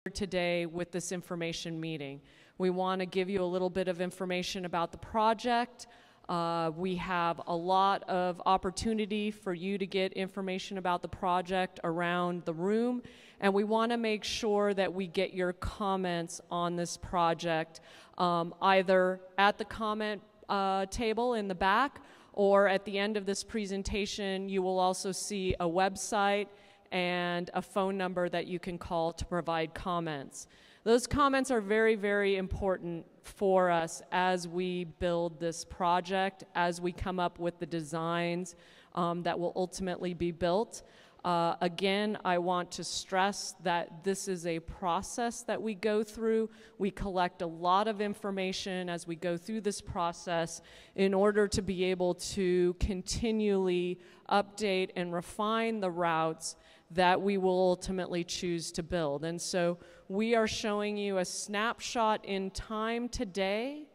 today with this information meeting. We want to give you a little bit of information about the project. We have a lot of opportunity for you to get information about the project around the room, and we want to make sure that we get your comments on this project either at the comment table in the back, or at the end of this presentation you will also see a website and a phone number that you can call to provide comments. Those comments are very, very important for us as we build this project, as we come up with the designs that will ultimately be built. Again, I want to stress that this is a process that we go through. We collect a lot of information as we go through this process in order to be able to continually update and refine the routes that we will ultimately choose to build. And so we are showing you a snapshot in time today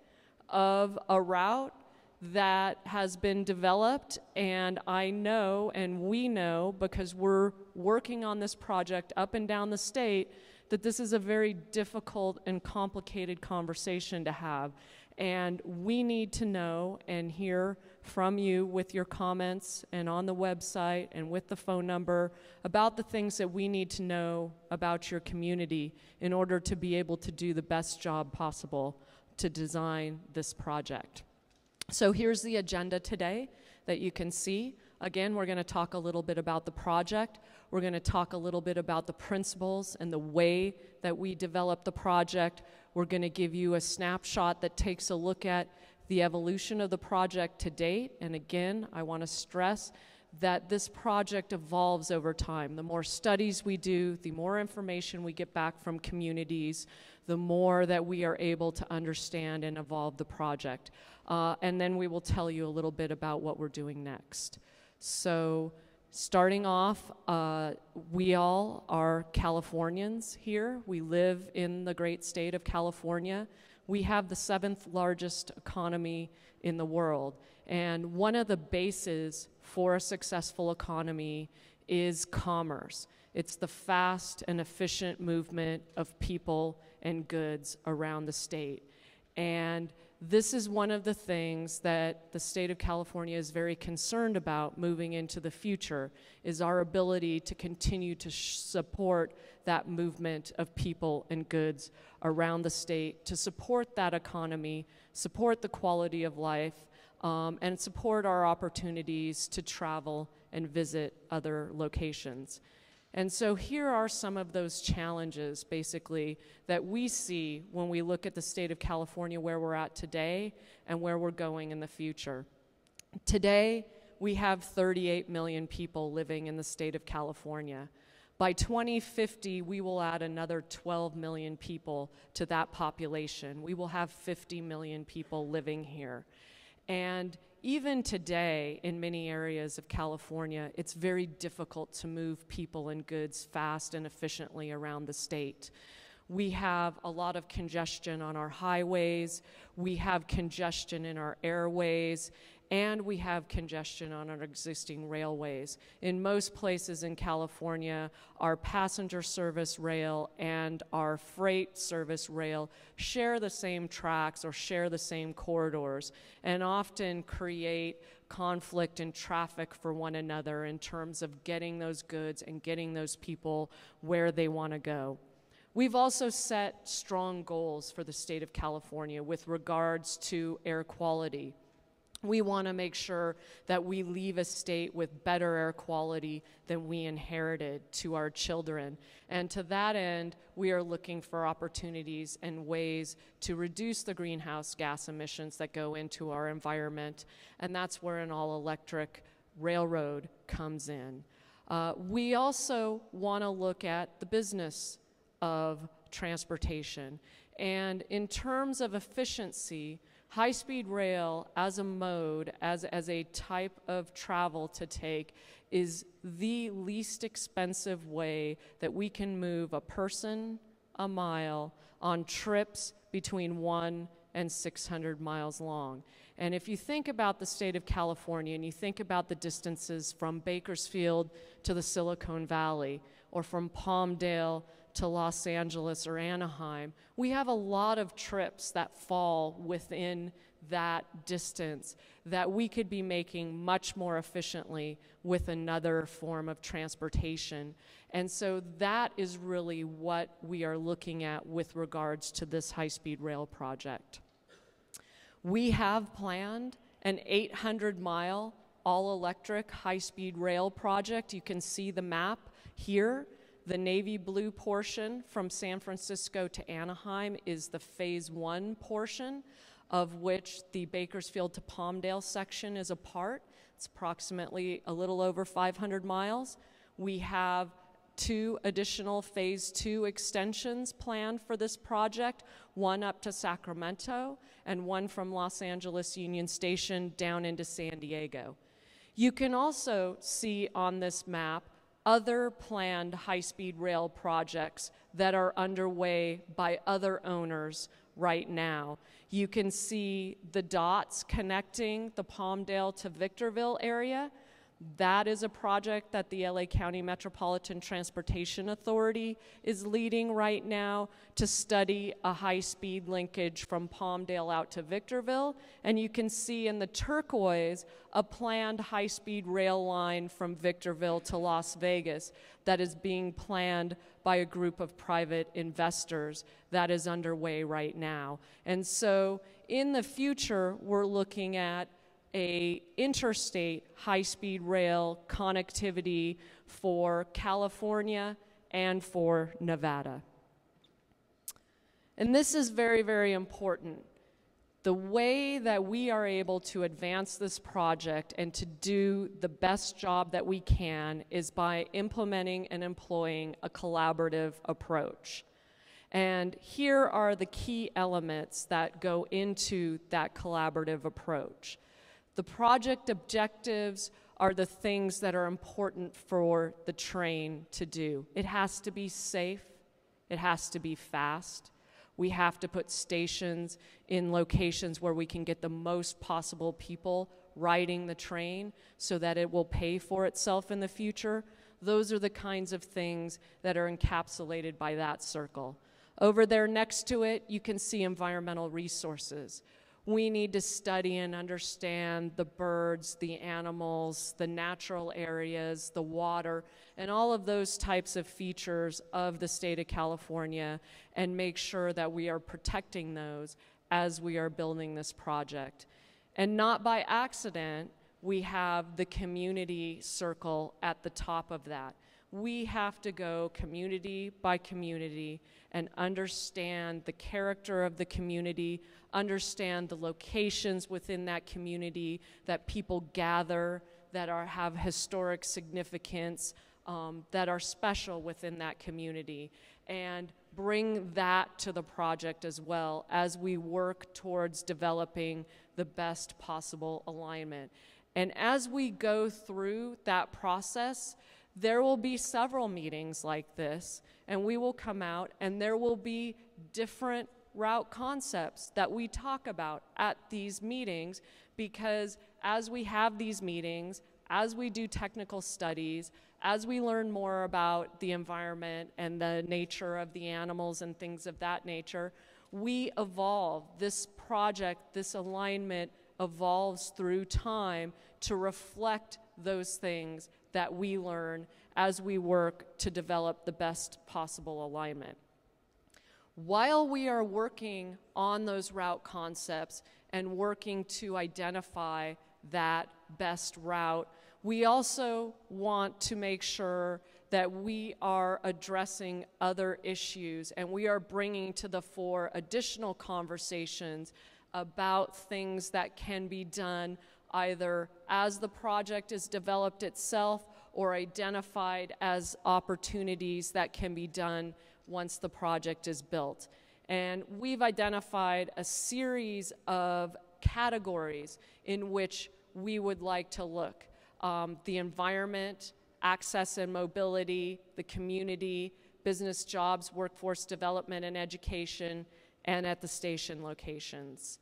of a route that has been developed, and I know and we know, because we're working on this project up and down the state, that this is a very difficult and complicated conversation to have. And we need to know and hear from you with your comments and on the website and with the phone number about the things that we need to know about your community in order to be able to do the best job possible to design this project. So here's the agenda today that you can see. Again, we're going to talk a little bit about the project. We're going to talk a little bit about the principles and the way that we develop the project. We're going to give you a snapshot that takes a look at the evolution of the project to date. And again, I want to stress that this project evolves over time. The more studies we do, the more information we get back from communities, the more that we are able to understand and evolve the project. And then we will tell you a little bit about what we're doing next. So starting off, we all are Californians here. We live in the great state of California. We have the 7th largest economy in the world. And one of the bases for a successful economy is commerce. It's the fast and efficient movement of people and goods around the state. And this is one of the things that the state of California is very concerned about moving into the future, is our ability to continue to support that movement of people and goods around the state, to support that economy, support the quality of life, and support our opportunities to travel and visit other locations. And so here are some of those challenges, basically, that we see when we look at the state of California, where we're at today and where we're going in the future. Today, we have 38 million people living in the state of California. By 2050, we will add another 12 million people to that population. We will have 50 million people living here. And even today, in many areas of California, it's very difficult to move people and goods fast and efficiently around the state. We have a lot of congestion on our highways, we have congestion in our airways, and we have congestion on our existing railways. In most places in California, our passenger service rail and our freight service rail share the same tracks or share the same corridors, and often create conflict and traffic for one another in terms of getting those goods and getting those people where they want to go. We've also set strong goals for the state of California with regards to air quality. We want to make sure that we leave a state with better air quality than we inherited to our children. And to that end, we are looking for opportunities and ways to reduce the greenhouse gas emissions that go into our environment. And that's where an all-electric railroad comes in. We also want to look at the business of transportation. And in terms of efficiency, high-speed rail as a mode, as a type of travel to take, is the least expensive way that we can move a person a mile on trips between 1 and 600 miles long. And if you think about the state of California and you think about the distances from Bakersfield to the Silicon Valley, or from Palmdale to Los Angeles or Anaheim, we have a lot of trips that fall within that distance that we could be making much more efficiently with another form of transportation. And so that is really what we are looking at with regards to this high-speed rail project. We have planned an 800-mile all-electric high-speed rail project. You can see the map here. The navy blue portion from San Francisco to Anaheim is the phase 1 portion, of which the Bakersfield to Palmdale section is a part. It's approximately a little over 500 miles. We have 2 additional phase 2 extensions planned for this project, one up to Sacramento and one from Los Angeles Union Station down into San Diego. You can also see on this map other planned high-speed rail projects that are underway by other owners right now. You can see the dots connecting the Palmdale to Victorville area. That is a project that the LA County Metropolitan Transportation Authority is leading right now to study a high-speed linkage from Palmdale out to Victorville. And you can see in the turquoise a planned high-speed rail line from Victorville to Las Vegas that is being planned by a group of private investors that is underway right now. And so in the future, we're looking at a interstate high-speed rail connectivity for California and for Nevada. And this is very, very important. The way that we are able to advance this project and to do the best job that we can is by implementing and employing a collaborative approach. And here are the key elements that go into that collaborative approach. The project objectives are the things that are important for the train to do. It has to be safe. It has to be fast. We have to put stations in locations where we can get the most possible people riding the train so that it will pay for itself in the future. Those are the kinds of things that are encapsulated by that circle. Over there next to it, you can see environmental resources. We need to study and understand the birds, the animals, the natural areas, the water, and all of those types of features of the state of California and make sure that we are protecting those as we are building this project. And not by accident, we have the community circle at the top of that. We have to go community by community and understand the character of the community, understand the locations within that community that people gather, that have historic significance, that are special within that community, and bring that to the project as well as we work towards developing the best possible alignment. And as we go through that process, there will be several meetings like this, and we will come out and there will be different route concepts that we talk about at these meetings, because as we have these meetings, as we do technical studies, as we learn more about the environment and the nature of the animals and things of that nature, we evolve. This project, this alignment evolves through time to reflect those things that we learn as we work to develop the best possible alignment. While we are working on those route concepts and working to identify that best route, we also want to make sure that we are addressing other issues and we are bringing to the fore additional conversations about things that can be done either as the project is developed itself or identified as opportunities that can be done once the project is built. And we've identified a series of categories in which we would like to look. The environment, access and mobility, the community, business jobs, workforce development and education, and at the station locations.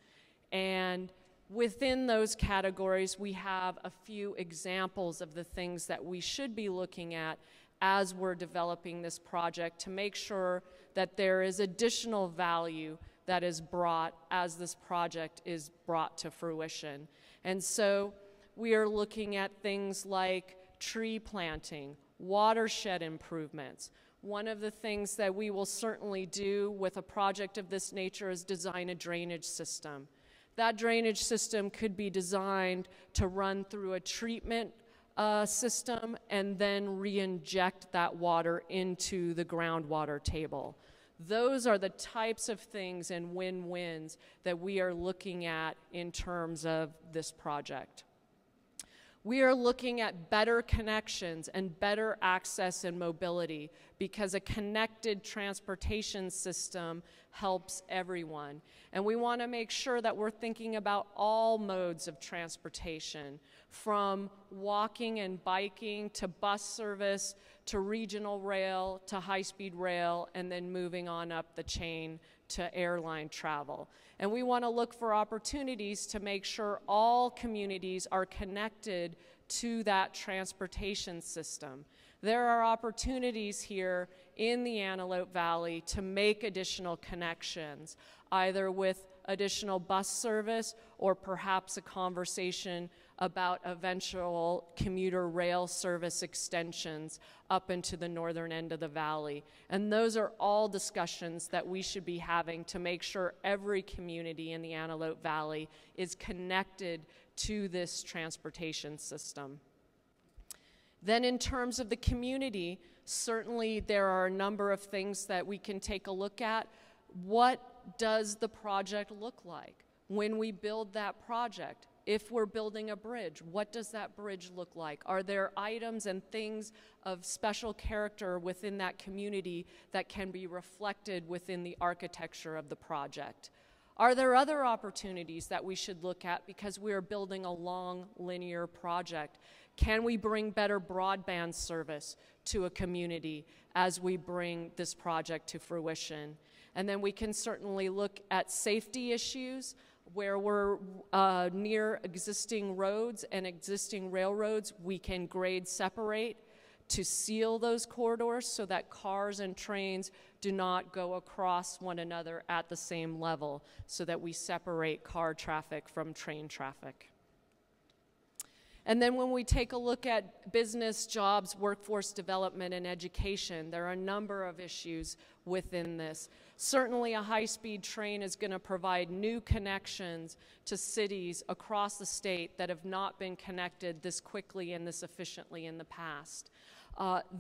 And within those categories, we have a few examples of the things that we should be looking at as we're developing this project to make sure that there is additional value that is brought as this project is brought to fruition. And so we are looking at things like tree planting, watershed improvements. One of the things that we will certainly do with a project of this nature is design a drainage system. That drainage system could be designed to run through a treatment system and then re-inject that water into the groundwater table. Those are the types of things and win-wins that we are looking at in terms of this project. We are looking at better connections and better access and mobility because a connected transportation system helps everyone. And we want to make sure that we're thinking about all modes of transportation, from walking and biking to bus service to regional rail to high-speed rail, and then moving on up the chain to airline travel. And we want to look for opportunities to make sure all communities are connected to that transportation system. There are opportunities here in the Antelope Valley to make additional connections, either with additional bus service or perhaps a conversation about eventual commuter rail service extensions up into the northern end of the valley. And those are all discussions that we should be having to make sure every community in the Antelope Valley is connected to this transportation system. Then in terms of the community, certainly there are a number of things that we can take a look at. What does the project look like when we build that project? If we're building a bridge, what does that bridge look like? Are there items and things of special character within that community that can be reflected within the architecture of the project? Are there other opportunities that we should look at because we are building a long linear project? Can we bring better broadband service to a community as we bring this project to fruition? And then we can certainly look at safety issues where we're near existing roads and existing railroads. We can grade separate to seal those corridors so that cars and trains do not go across one another at the same level, so that we separate car traffic from train traffic. And then when we take a look at business, jobs, workforce development, and education, there are a number of issues within this. Certainly a high-speed train is going to provide new connections to cities across the state that have not been connected this quickly and this efficiently in the past.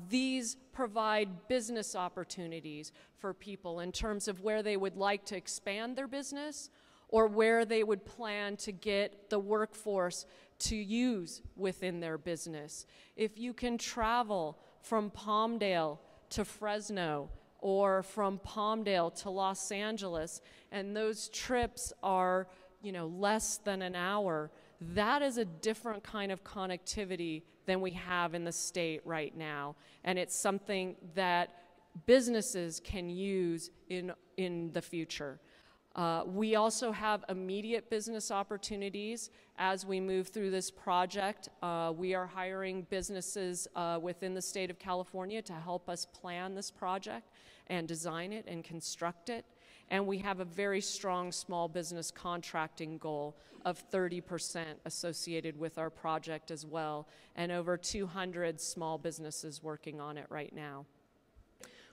These provide business opportunities for people in terms of where they would like to expand their business or where they would plan to get the workforce to use within their business. If you can travel from Palmdale to Fresno or from Palmdale to Los Angeles, and those trips are, less than an hour, that is a different kind of connectivity than we have in the state right now. And it's something that businesses can use in the future. We also have immediate business opportunities as we move through this project. We are hiring businesses within the state of California to help us plan this project and design it and construct it. And we have a very strong small business contracting goal of 30% associated with our project as well, and over 200 small businesses working on it right now.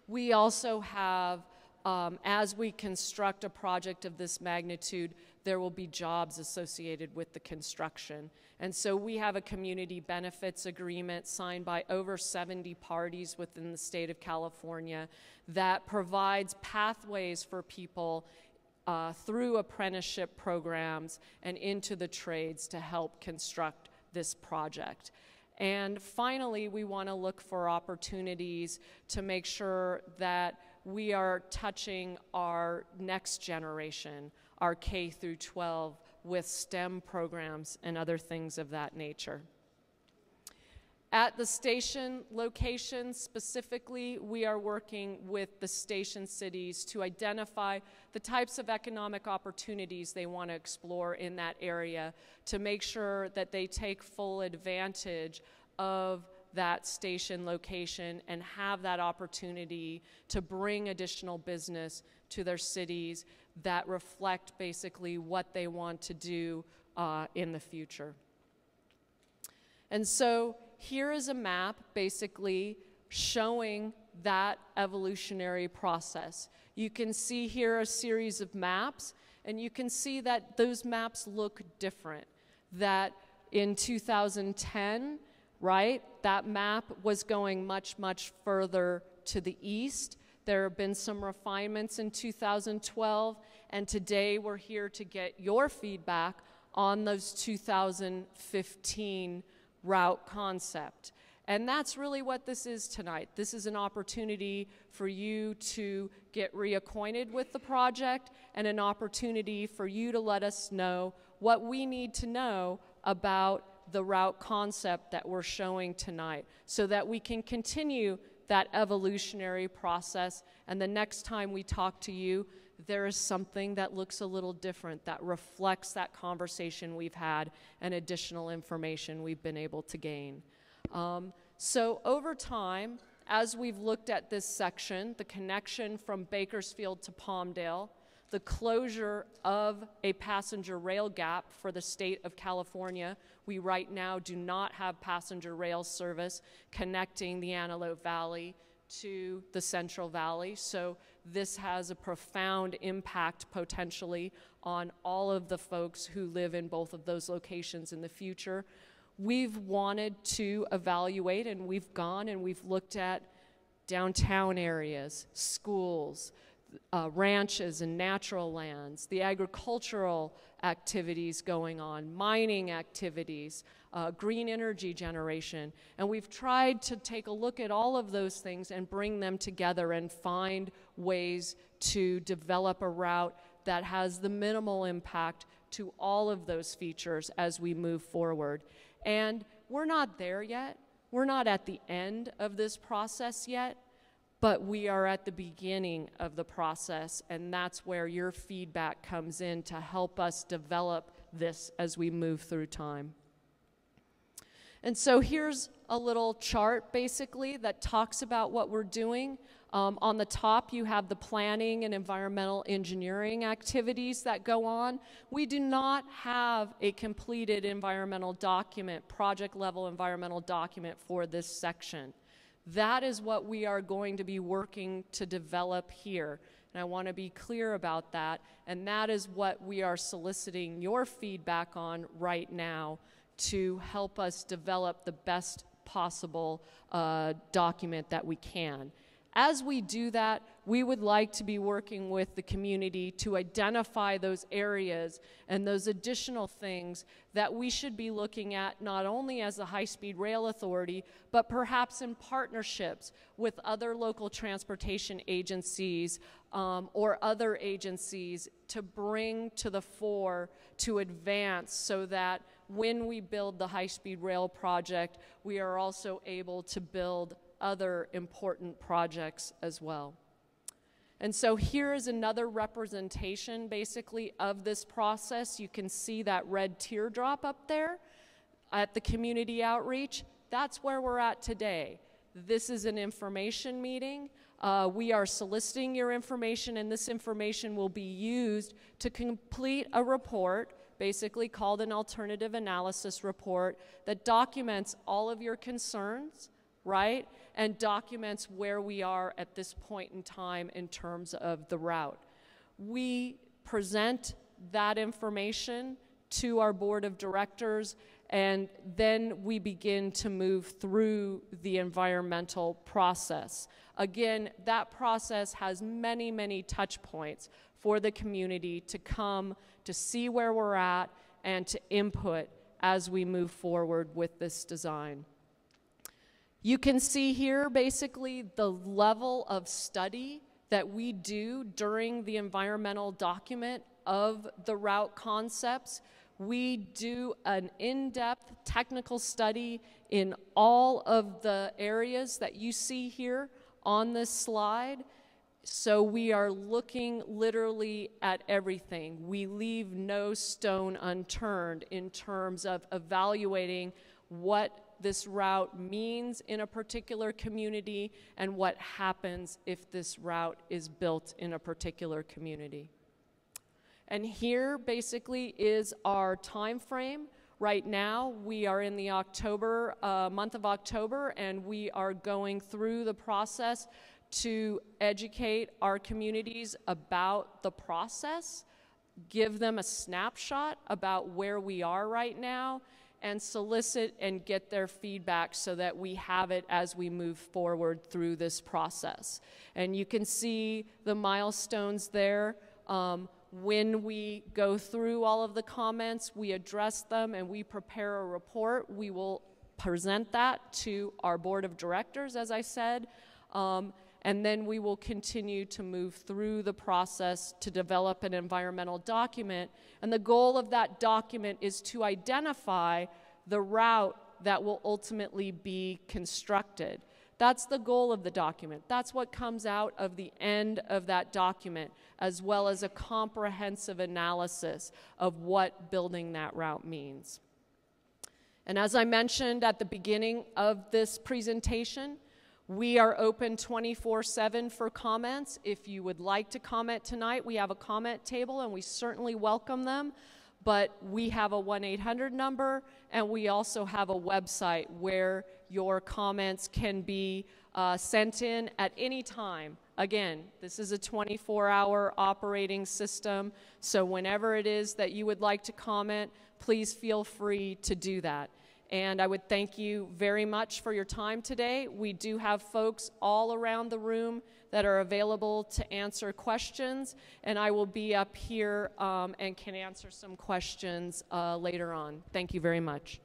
We also have, as we construct a project of this magnitude, there will be jobs associated with the construction. And so we have a community benefits agreement signed by over 70 parties within the state of California that provides pathways for people through apprenticeship programs and into the trades to help construct this project. And finally, we want to look for opportunities to make sure that we are touching our next generation, our K through 12, with STEM programs and other things of that nature. At the station location specifically, we are working with the station cities to identify the types of economic opportunities they want to explore in that area to make sure that they take full advantage of that station location and have that opportunity to bring additional business to their cities that reflect basically what they want to do in the future. And so here is a map basically showing that evolutionary process. You can see here a series of maps, and you can see that those maps look different. That in 2010, right, that map was going much, much further to the east. There have been some refinements in 2012, and today we're here to get your feedback on those 2015 route concept. And that's really what this is tonight. This is an opportunity for you to get reacquainted with the project and an opportunity for you to let us know what we need to know about the route concept that we're showing tonight so that we can continue that evolutionary process, and the next time we talk to you, there is something that looks a little different, that reflects that conversation we've had and additional information we've been able to gain. So over time, as we've looked at this section, the connection from Bakersfield to Palmdale, the closure of a passenger rail gap for the state of California. We right now do not have passenger rail service connecting the Antelope Valley to the Central Valley, so this has a profound impact potentially on all of the folks who live in both of those locations in the future. We've wanted to evaluate, and we've gone and we've looked at downtown areas, schools, ranches and natural lands, the agricultural activities going on, mining activities, green energy generation. And we've tried to take a look at all of those things and bring them together and find ways to develop a route that has the minimal impact to all of those features as we move forward. And we're not there yet. We're not at the end of this process yet, but we are at the beginning of the process, and that's where your feedback comes in to help us develop this as we move through time. And so here's a little chart basically that talks about what we're doing. On the top, you have the planning and environmental engineering activities that go on. We do not have a completed environmental document, project-level environmental document for this section. That is what we are going to be working to develop here. And I want to be clear about that. And that is what we are soliciting your feedback on right now to help us develop the best possible document that we can. As we do that, we would like to be working with the community to identify those areas and those additional things that we should be looking at not only as the High-Speed Rail Authority, but perhaps in partnerships with other local transportation agencies or other agencies to bring to the fore to advance so that when we build the high-speed rail project, we are also able to build other important projects as well. And so here is another representation basically of this process. You can see that red teardrop up there at the community outreach. That's where we're at today. This is an information meeting. We are soliciting your information, and this information will be used to complete a report, basically called an alternative analysis report, that documents all of your concerns, right? And documents where we are at this point in time in terms of the route. We present that information to our board of directors, and then we begin to move through the environmental process. Again, that process has many, many touch points for the community to come to see where we're at and to input as we move forward with this design. You can see here basically the level of study that we do during the environmental document of the route concepts. We do an in-depth technical study in all of the areas that you see here on this slide. So we are looking literally at everything. We leave no stone unturned in terms of evaluating what this route means in a particular community and what happens if this route is built in a particular community. And here basically is our time frame. Right now, we are in the month of October, and we are going through the process to educate our communities about the process, give them a snapshot about where we are right now, and solicit and get their feedback so that we have it as we move forward through this process. And you can see the milestones there. When we go through all of the comments, we address them and we prepare a report. We will present that to our board of directors, as I said, and then we will continue to move through the process to develop an environmental document. And the goal of that document is to identify the route that will ultimately be constructed. That's the goal of the document. That's what comes out of the end of that document, as well as a comprehensive analysis of what building that route means. And as I mentioned at the beginning of this presentation, we are open 24/7 for comments. If you would like to comment tonight, we have a comment table and we certainly welcome them. But we have a 1-800 number, and we also have a website where your comments can be sent in at any time. Again, this is a 24-hour operating system, so whenever it is that you would like to comment, please feel free to do that. And I would thank you very much for your time today. We do have folks all around the room that are available to answer questions, and I will be up here and can answer some questions later on. Thank you very much.